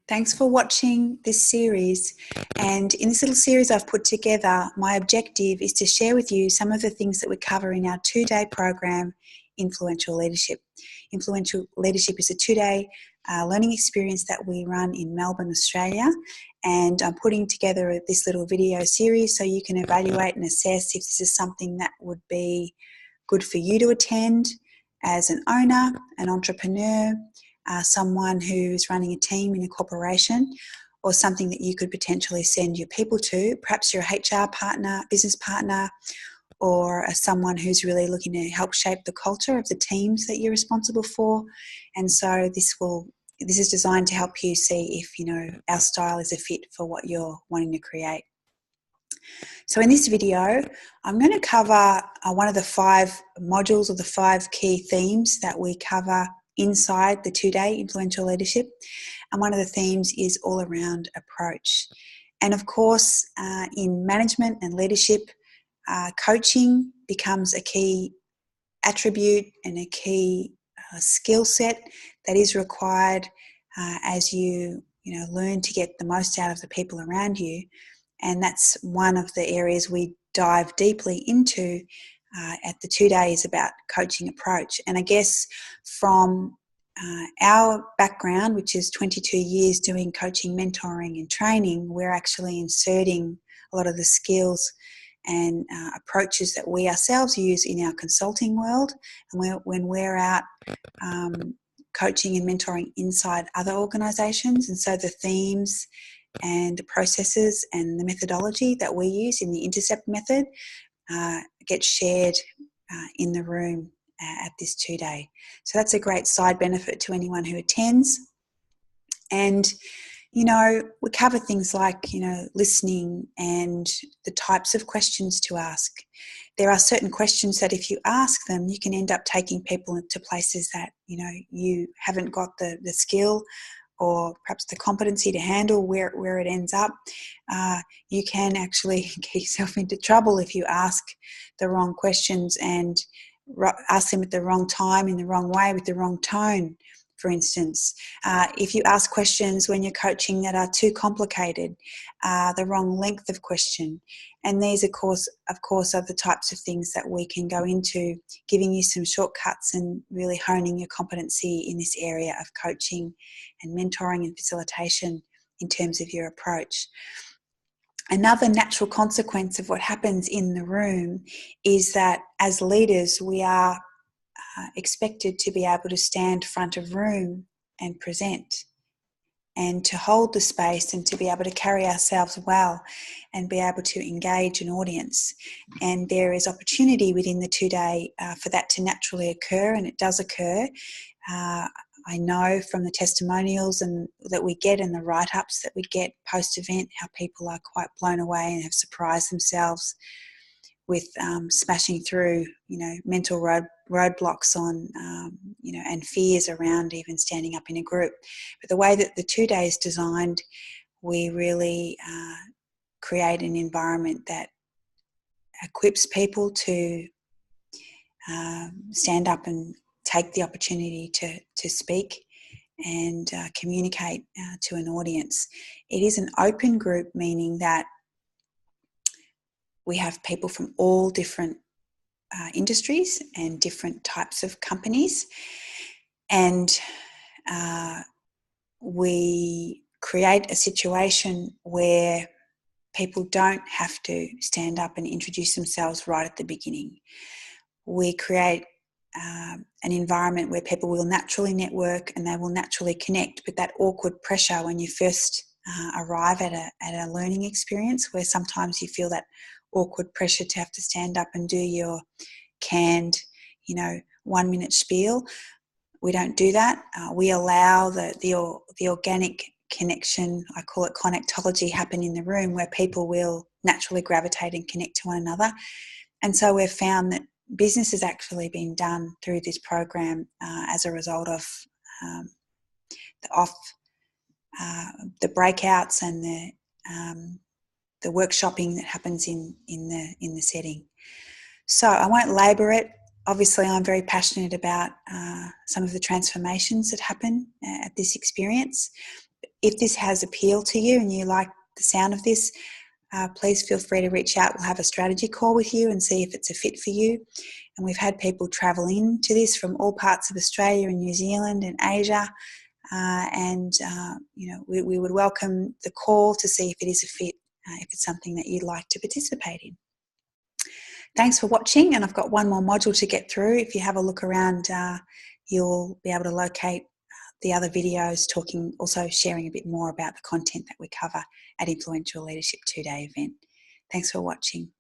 Thanks for watching this series. And in this little series I've put together, my objective is to share with you some of the things that we cover in our 2-day program, Influential Leadership. Influential Leadership is a 2-day learning experience that we run in Melbourne, Australia. And I'm putting together this little video series so you can evaluate and assess if this is something that would be good for you to attend as an owner, an entrepreneur, someone who's running a team in a corporation, or something that you could potentially send your people to. Perhaps you're a HR partner, business partner, or someone who's really looking to help shape the culture of the teams that you're responsible for. And so this is designed to help you see if our style is a fit for what you're wanting to create. So in this video, I'm going to cover one of the 5 modules or the 5 key themes that we cover inside the 2-day Influential Leadership. And one of the themes is all around approach. And of course, in management and leadership, coaching becomes a key attribute and a key skill set that is required as you learn to get the most out of the people around you. And that's one of the areas we dive deeply into at the 2 days about coaching approach. And I guess from our background, which is 22 years doing coaching, mentoring and training, we're actually inserting a lot of the skills and approaches that we ourselves use in our consulting world. And when we're out coaching and mentoring inside other organisations. And so the themes and the processes and the methodology that we use in the Intercept method gets shared in the room at this 2-day. So that's a great side benefit to anyone who attends. And we cover things like listening and the types of questions to ask. There are certain questions that if you ask them, you can end up taking people into places that you haven't got the skill or perhaps the competency to handle where it ends up. You can actually get yourself into trouble if you ask the wrong questions and ask them at the wrong time, in the wrong way, with the wrong tone, for instance. If you ask questions when you're coaching that are too complicated, the wrong length of question. And these, of course, are the types of things that we can go into, giving you some shortcuts and really honing your competency in this area of coaching and mentoring and facilitation in terms of your approach. Another natural consequence of what happens in the room is that as leaders, we are expected to be able to stand front of room and present and to hold the space and to be able to carry ourselves well and be able to engage an audience. And there is opportunity within the 2-day for that to naturally occur, and it does occur. I know from the testimonials that we get and the write-ups that we get post-event how people are quite blown away and have surprised themselves with smashing through, mental roadblocks on, and fears around even standing up in a group. But the way that the 2-day is designed, we really create an environment that equips people to stand up and take the opportunity to speak and communicate to an audience. It is an open group, meaning that we have people from all different industries and different types of companies, and we create a situation where people don't have to stand up and introduce themselves right at the beginning. We create an environment where people will naturally network and they will naturally connect, but that awkward pressure when you first arrive at a learning experience, where sometimes you feel that awkward pressure to have to stand up and do your canned 1-minute spiel. We don't do that. We allow the organic connection, I call it connectology, happen in the room, where people will naturally gravitate and connect to one another. And so we've found that business has actually been done through this program as a result of the breakouts and the workshopping that happens in the setting. So I won't labour it. Obviously, I'm very passionate about some of the transformations that happen at this experience. If this has appeal to you and you like the sound of this, please feel free to reach out. We'll have a strategy call with you and see if it's a fit for you. And we've had people travel into this from all parts of Australia and New Zealand and Asia. We would welcome the call to see if it is a fit, if it's something that you'd like to participate in. Thanks for watching, and I've got one more module to get through. If you have a look around, you'll be able to locate the other videos also sharing a bit more about the content that we cover at Influential Leadership 2-day event. Thanks for watching.